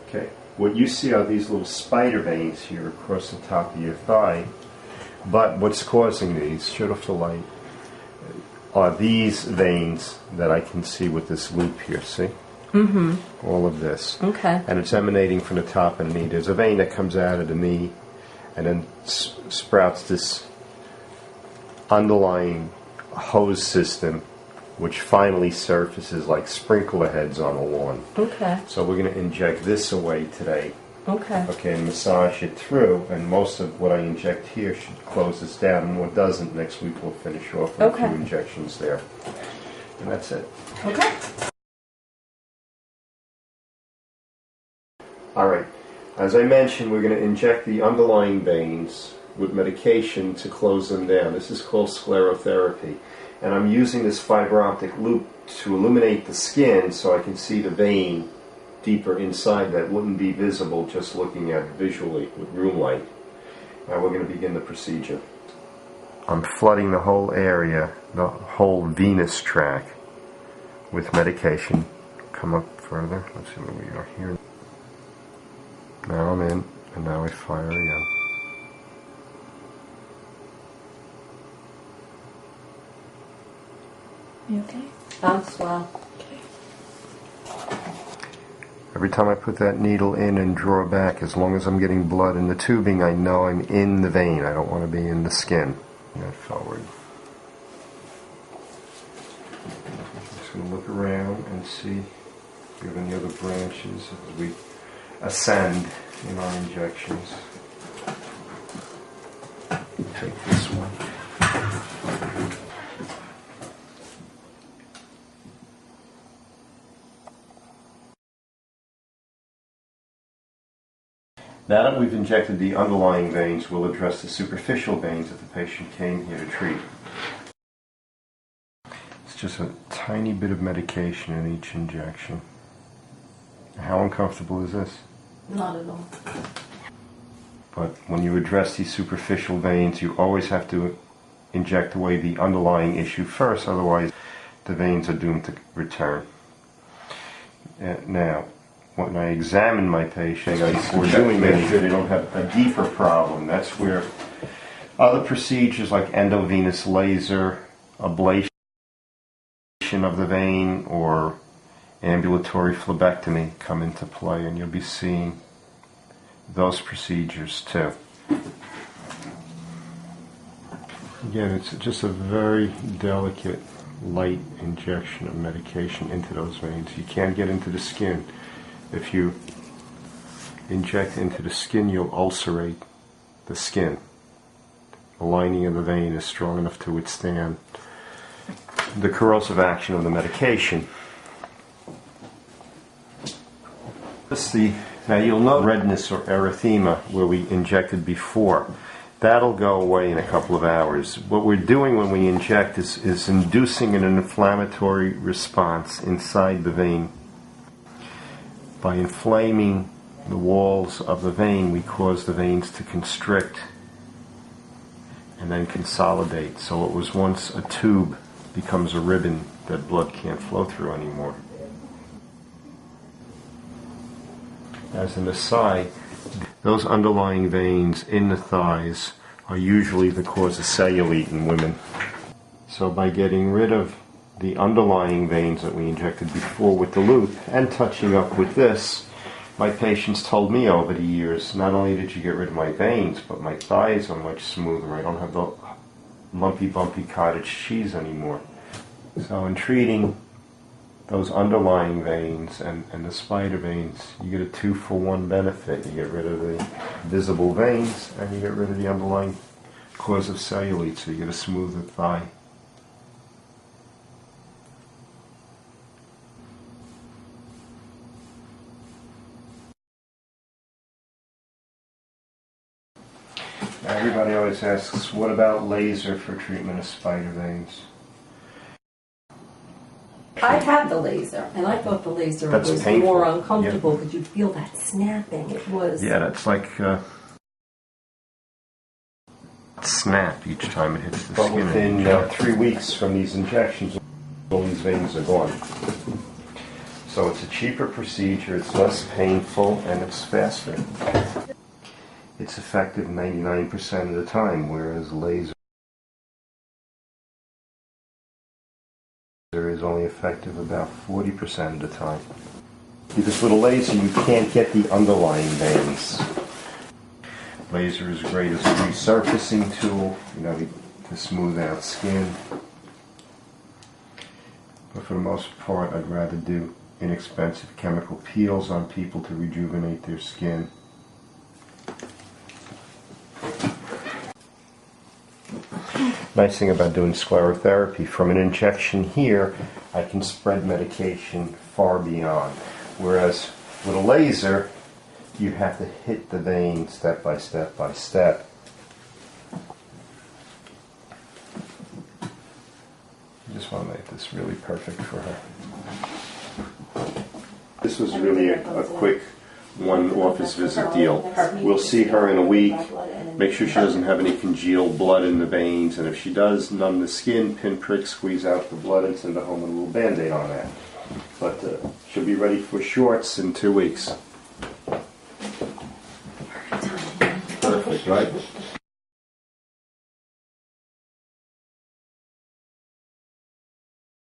Okay, what you see are these little spider veins here across the top of your thigh, but what's causing these, shut off the light, are these veins that I can see with this loop here, see? Mm-hmm. All of this. Okay. And it's emanating from the top of the knee. There's a vein that comes out of the knee and then sprouts this underlying hose system which finally surfaces like sprinkler heads on a lawn. Okay. So we're going to inject this away today. Okay. Okay, and massage it through, and most of what I inject here should close this down, and what doesn't, next week we'll finish off with a few injections there. And that's it. Okay. Alright, as I mentioned, we're going to inject the underlying veins with medication to close them down. This is called sclerotherapy. And I'm using this fiber optic loop to illuminate the skin so I can see the vein deeper inside that wouldn't be visible just looking at it visually with room light. Now we're going to begin the procedure. I'm flooding the whole area, the whole venous tract with medication. Come up further. Let's see where we are here. Now I'm in, and now I fire again. You okay? I'm swell. Every time I put that needle in and draw back, as long as I'm getting blood in the tubing, I know I'm in the vein. I don't want to be in the skin. Now forward. Just going to look around and see if we have any other branches as we ascend in our injections. Take this one. Now that we've injected the underlying veins, we'll address the superficial veins that the patient came here to treat. It's just a tiny bit of medication in each injection. How uncomfortable is this? Not at all. But when you address these superficial veins, you always have to inject away the underlying issue first, otherwise the veins are doomed to return. Now, when I examine my patient, we're doing make sure they don't have a deeper problem. That's where other procedures like endovenous laser, ablation of the vein, or ambulatory phlebectomy come into play, and you'll be seeing those procedures too. Again, it's just a very delicate, light injection of medication into those veins. You can't get into the skin. If you inject into the skin, you'll ulcerate the skin. The lining of the vein is strong enough to withstand the corrosive action of the medication. Now you'll note redness or erythema where we injected before. That'll go away in a couple of hours. What we're doing when we inject is inducing an inflammatory response inside the vein. By inflaming the walls of the vein, we cause the veins to constrict and then consolidate. So what was once a tube becomes a ribbon that blood can't flow through anymore. As an aside, those underlying veins in the thighs are usually the cause of cellulite in women. So by getting rid of the underlying veins that we injected before with the loop and touching up with this, my patients told me over the years, not only did you get rid of my veins, but my thighs are much smoother. I don't have the lumpy, bumpy cottage cheese anymore. So in treating those underlying veins and the spider veins, you get a 2-for-1 benefit. You get rid of the visible veins and you get rid of the underlying cause of cellulite, so you get a smoother thigh. Everybody always asks, what about laser for treatment of spider veins? I had the laser, and I thought the laser was painful. more uncomfortable because you feel that snapping. It was. Yeah, that's like snap each time it hits the skin. But within 3 weeks from these injections, all these veins are gone. So it's a cheaper procedure, it's less painful, and it's faster. It's effective 99% of the time, whereas laser is only effective about 40% of the time. With this little laser, you can't get the underlying veins. Laser is great as a resurfacing tool, to smooth out skin. But for the most part, I'd rather do inexpensive chemical peels on people to rejuvenate their skin. Nice thing about doing sclerotherapy, from an injection here, I can spread medication far beyond. Whereas with a laser, you have to hit the vein step by step by step. I just want to make this really perfect for her. This was really a quick one office visit deal. We'll see her in a week, make sure she doesn't have any congealed blood in the veins, and if she does, numb the skin, pinprick, squeeze out the blood, and send her home with a little band-aid on that. But she'll be ready for shorts in 2 weeks. Perfect, right?